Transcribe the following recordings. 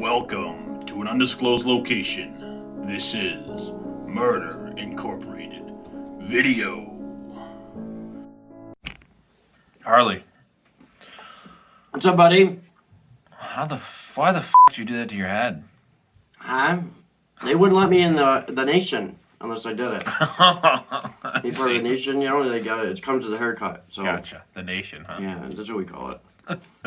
Welcome to an undisclosed location. This is Murder Incorporated Video. Harley, What's up, buddy? why the f did you do that to your head? Huh? They wouldn't let me in the nation unless I did it. Be part of the nation, you know, they got it. It comes with a haircut. So. Gotcha. The nation, huh? Yeah, that's what we call it.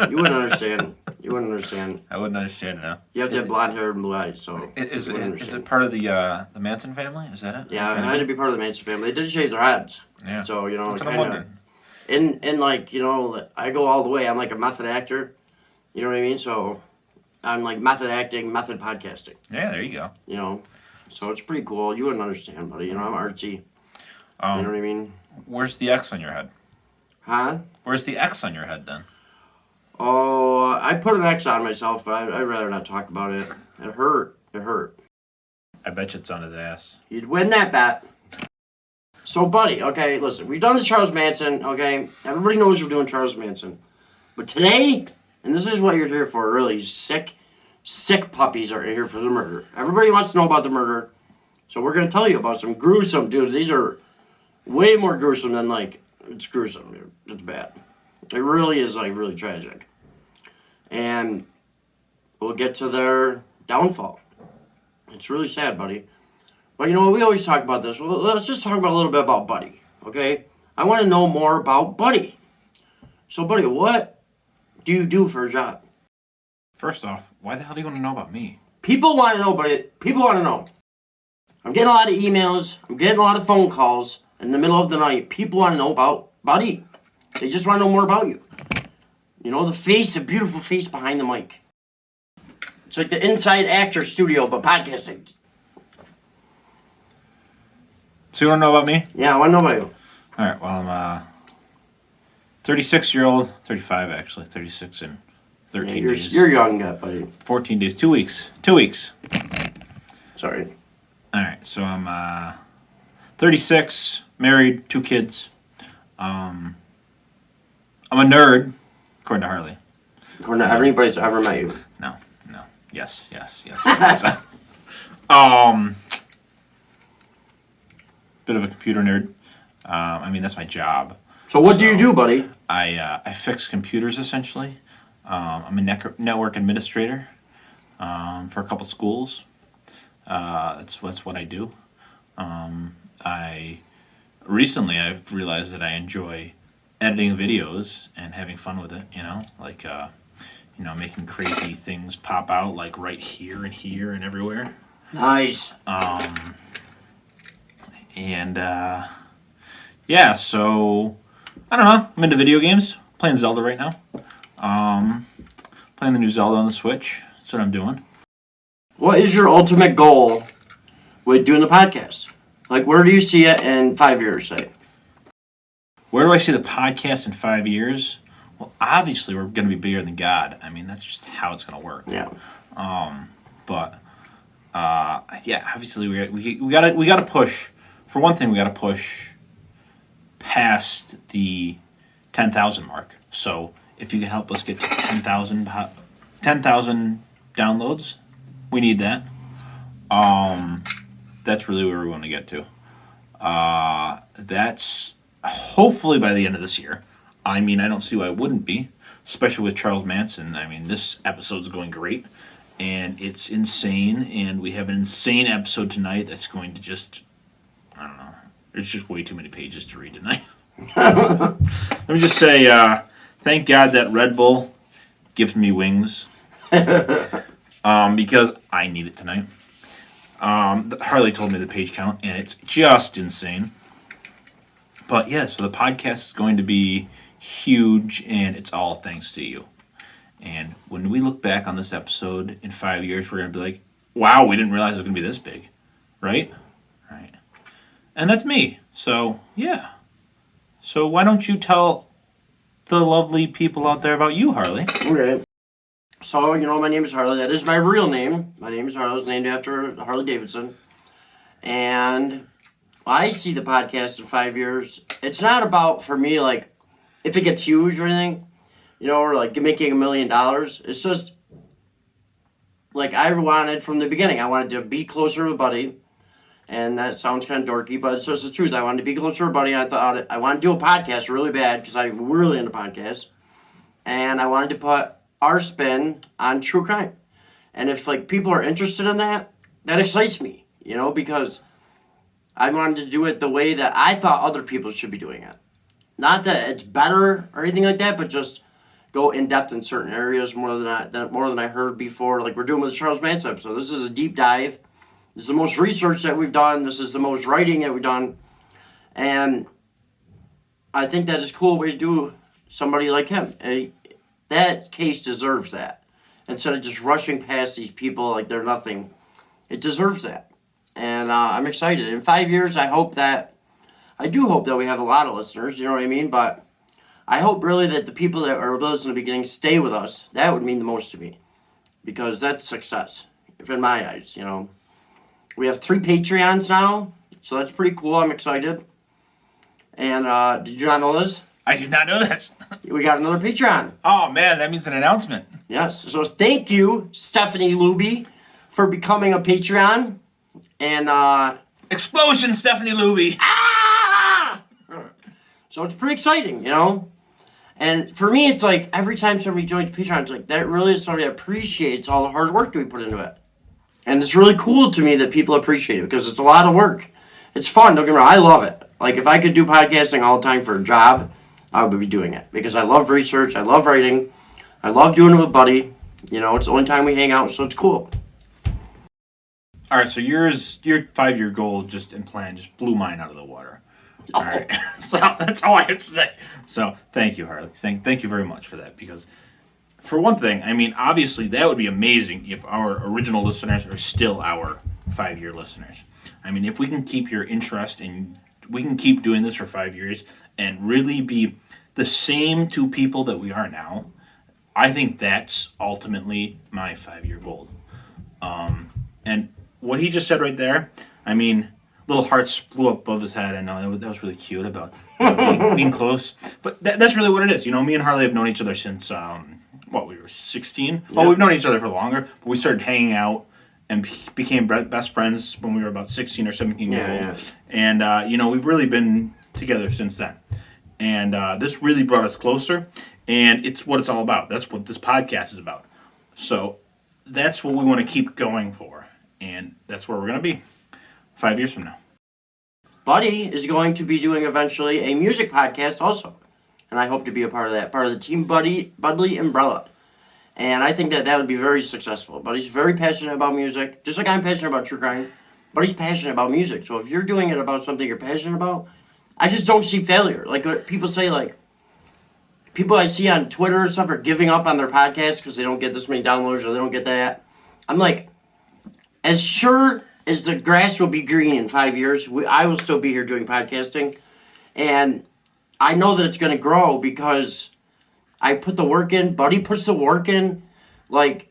You wouldn't understand. You wouldn't understand. I wouldn't understand it now. You have to have blonde hair and blue eyes, so. Is it part of the Manson family? Is that it? Yeah, I had to be part of the Manson family. They did shave their heads. Yeah. So, you know, That's what I'm kind of. wondering. And like, you know, I go all the way. I'm like a method actor. You know what I mean? So, I'm like method acting, method podcasting. Yeah, there you go. You know? So, it's pretty cool. You wouldn't understand, buddy. You know, I'm artsy. You know what I mean? Where's the X on your head? Huh? Where's the X on your head then? Oh, I put an X on myself, but I'd rather not talk about it. It hurt. It hurt. I bet you it's on his ass. You'd win that bet. So, buddy, okay, listen. We've done the Charles Manson, okay? Everybody knows we're doing Charles Manson. But today, and this is what you're here for, really, sick puppies are here for the murder. Everybody wants to know about the murder. So we're going to tell you about some gruesome dudes. These are way more gruesome than, like, it's gruesome. It's bad. It really is, like, really tragic. And we'll get to their downfall. It's really sad, buddy. But, you know, we always talk about this. Well, let's just talk about a little bit about Buddy, okay? I want to know more about Buddy. So, Buddy, what do you do for a job? First off, why the hell do you want to know about me? People want to know, buddy. People want to know. I'm getting a lot of emails. I'm getting a lot of phone calls in the middle of the night. People want to know about Buddy. They just want to know more about you. You know, the beautiful face behind the mic. It's like the inside actor studio, but podcasting. So you want to know about me? Yeah, I want to know about you. All right, well, I'm a 36-year-old, 35 actually, 36 and 13 days. You're young, buddy. 14 days, 2 weeks. 2 weeks. Sorry. All right, so I'm 36, married, 2 kids. I'm a nerd, according to Harley. According to everybody that's ever met you. No. Yes. Bit of a computer nerd. I mean, that's my job. So what do you do, buddy? I fix computers, essentially. I'm a network administrator for a couple schools. That's what I do. I've realized that I enjoy editing videos and having fun with it, you know, like, making crazy things pop out, like right here and everywhere. Nice. So, I don't know, I'm into video games, playing Zelda right now, playing the new Zelda on the Switch, that's what I'm doing. What is your ultimate goal with doing the podcast? Like, where do you see it in 5 years, say? Where do I see the podcast in 5 years? Well, obviously, we're going to be bigger than God. I mean, that's just how it's going to work. Yeah. Obviously, we got to push. For one thing, we got to push past the 10,000 mark. So, if you can help us get to 10,000 downloads, we need that. That's really where we want to get to. That's hopefully by the end of this year. I mean, I don't see why it wouldn't be, especially with Charles Manson. I mean, this episode's going great, and it's insane, and we have an insane episode tonight that's going to just, I don't know, there's just way too many pages to read tonight. Let me just say, thank God that Red Bull gives me wings, because I need it tonight. Harley told me the page count, and it's just insane. But yeah, so the podcast is going to be huge, and it's all thanks to you. And when we look back on this episode in 5 years, we're going to be like, wow, we didn't realize it was going to be this big. Right? Right. And that's me. So, yeah. So why don't you tell the lovely people out there about you, Harley? Okay. So, you know, my name is Harley. That is my real name. My name is Harley. I was named after Harley Davidson. And I see the podcast in 5 years. It's not about, for me, like, if it gets huge or anything, you know, or like making $1 million. It's just like I wanted from the beginning. I wanted to be closer with Buddy. And that sounds kind of dorky, but it's just the truth. I wanted to be closer to Buddy. I thought I wanted to do a podcast really bad because I'm really into podcasts. And I wanted to put our spin on true crime. And if like people are interested in that, that excites me, because I wanted to do it the way that I thought other people should be doing it. Not that it's better or anything like that, but just go in depth in certain areas more than I heard before. Like we're doing with the Charles Manson episode. This is a deep dive. This is the most research that we've done. This is the most writing that we've done. And I think that is a cool way to do somebody like him. That case deserves that. Instead of just rushing past these people like they're nothing, it deserves that. And I'm excited. In 5 years, I do hope that we have a lot of listeners, you know what I mean? But I hope really that the people that are with us in the beginning stay with us. That would mean the most to me. Because that's success, if in my eyes, We have 3 Patreons now, so that's pretty cool. I'm excited. And did you not know this? I did not know this. We got another Patreon. Oh, man, that means an announcement. Yes. So thank you, Stephanie Luby, for becoming a Patreon. And Explosion, Stephanie Luby. ah! So it's pretty exciting, And for me, it's like every time somebody joins Patreon, it's like that really is somebody that appreciates all the hard work that we put into it. And it's really cool to me that people appreciate it because it's a lot of work. It's fun, don't get me wrong. I love it. Like, if I could do podcasting all the time for a job, I would be doing it. Because I love research, I love writing, I love doing it with Buddy. It's the only time we hang out, so it's cool. All right, so your 5-year goal and plan just blew mine out of the water. All right, so that's all I have to say. So thank you, Harley. Thank you very much for that because... For one thing, I mean, obviously, that would be amazing if our original listeners are still our 5-year listeners. I mean, if we can keep your interest and we can keep doing this for 5 years and really be the same 2 people that we are now, I think that's ultimately my 5-year goal. And what he just said right there, I mean, little hearts flew up above his head. I know that was really cute about being close. But that's really what it is. Me and Harley have known each other since... we were 16? Yep. Well, we've known each other for longer, but we started hanging out and became best friends when we were about 16 or 17 years old. Yeah. And, we've really been together since then. And this really brought us closer, and it's what it's all about. That's what this podcast is about. So that's what we want to keep going for, and that's where we're going to be 5 years from now. Buddy is going to be doing eventually a music podcast also. And I hope to be a part of that, part of the Team Buddy umbrella. And I think that would be very successful. Buddy's very passionate about music, just like I'm passionate about true crime. Buddy's passionate about music. So if you're doing it about something you're passionate about, I just don't see failure. Like what people say, like, people I see on Twitter and stuff are giving up on their podcast because they don't get this many downloads or they don't get that. I'm like, as sure as the grass will be green in 5 years, I will still be here doing podcasting. And I know that it's going to grow because I put the work in. Buddy puts the work in. Like,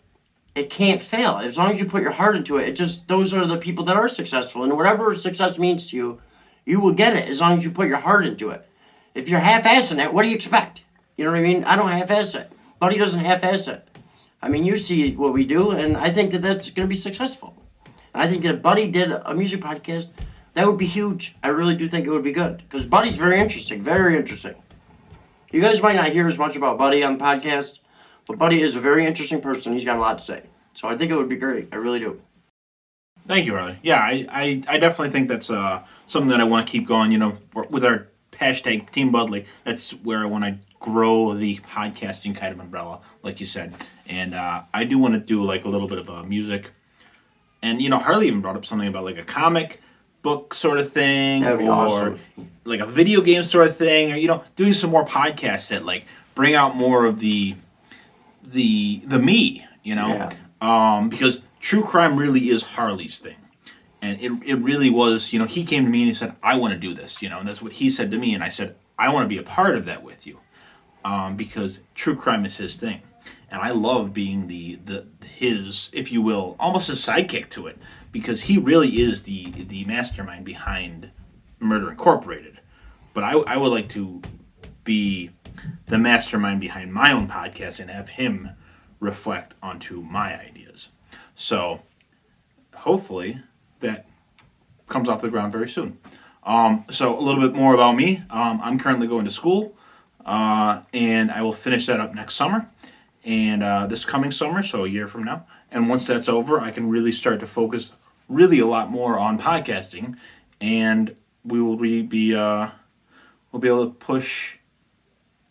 it can't fail. As long as you put your heart into it, those are the people that are successful. And whatever success means to you, you will get it as long as you put your heart into it. If you're half-assing it, what do you expect? You know what I mean? I don't half-ass it. Buddy doesn't half-ass it. I mean, you see what we do, and I think that that's going to be successful. And I think that if Buddy did a music podcast, that would be huge. I really do think it would be good. Because Buddy's very interesting. Very interesting. You guys might not hear as much about Buddy on the podcast, but Buddy is a very interesting person. He's got a lot to say. So I think it would be great. I really do. Thank you, Harley. Yeah, I definitely think that's something that I want to keep going. With our hashtag Team Budley, that's where I want to grow the podcasting kind of umbrella, like you said. And I do want to do like a little bit of music. And, Harley even brought up something about like a comic book sort of thing, that'd be awesome. Like a video game sort of thing, or doing some more podcasts that like bring out more of the me, Yeah. Because true crime really is Harley's thing, and it really was. He came to me and he said, "I want to do this," and that's what he said to me, and I said, "I want to be a part of that with you," because true crime is his thing, and I love being his, if you will, almost his sidekick to it. Because he really is the mastermind behind Murder Incorporated. But I would like to be the mastermind behind my own podcast and have him reflect onto my ideas. So hopefully that comes off the ground very soon. So a little bit more about me. I'm currently going to school, and I will finish that up next summer, and this coming summer, so a year from now. And once that's over, I can really start to focus really a lot more on podcasting, and we will we'll be able to push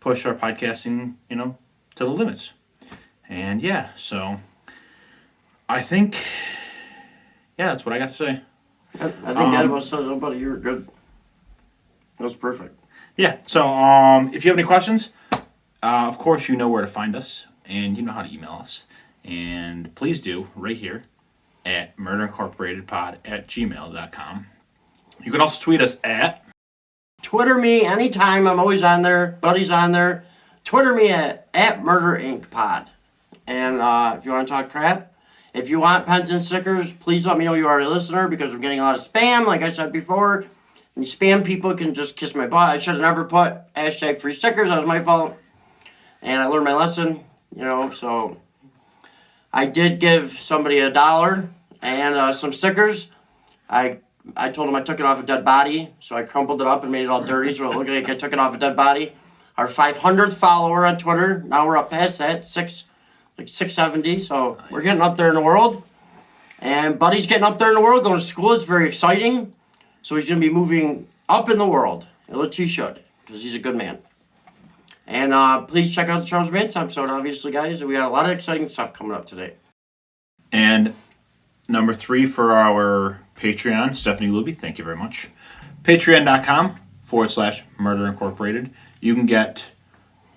our podcasting, to the limits. And yeah, so I think, that's what I got to say. I think that was somebody. You were good. That was perfect. Yeah. So if you have any questions, of course you know where to find us, and you know how to email us. And please do right here at murderincorporatedpod@gmail.com. You can also tweet us at Twitter me anytime. I'm always on there. Buddy's on there. Twitter me at Murder Inc. Pod. And if you want to talk crap, if you want pens and stickers, please let me know you are a listener, because I'm getting a lot of spam, like I said before. And spam people can just kiss my butt. I should have never put hashtag free stickers. That was my fault. And I learned my lesson, so I did give somebody $1 and some stickers. I told him I took it off a dead body, so I crumpled it up and made it all dirty so it looked like I took it off a dead body. Our 500th follower on Twitter. Now we're up past that, 670, so nice. We're getting up there in the world. And Buddy's getting up there in the world, going to school. It's very exciting. So he's going to be moving up in the world. Which he should, because he's a good man. And please check out the Charles Manson episode, obviously, guys. We got a lot of exciting stuff coming up today. And number 3 for our Patreon, Stephanie Luby, thank you very much. Patreon.com/Murder Incorporated. You can get,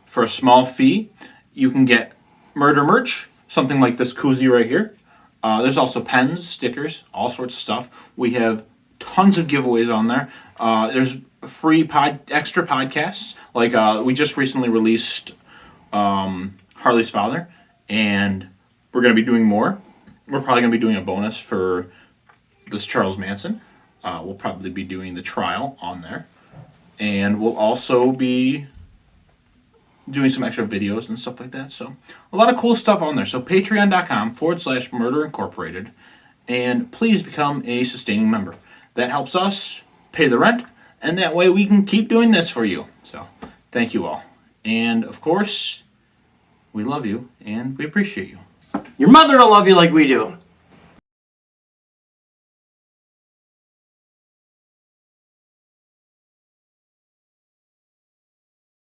for a small fee, you can get murder merch, something like this koozie right here. There's also pens, stickers, all sorts of stuff. We have tons of giveaways on there. There's free extra podcasts. Like we just recently released Harley's father, and we're going to be doing more. We're probably going to be doing a bonus for this Charles Manson. We'll probably be doing the trial on there. And we'll also be doing some extra videos and stuff like that. So a lot of cool stuff on there. So patreon.com/Murder Incorporated. And please become a sustaining member. That helps us pay the rent, and that way we can keep doing this for you. So thank you all. And of course, we love you and we appreciate you. Your mother will love you like we do.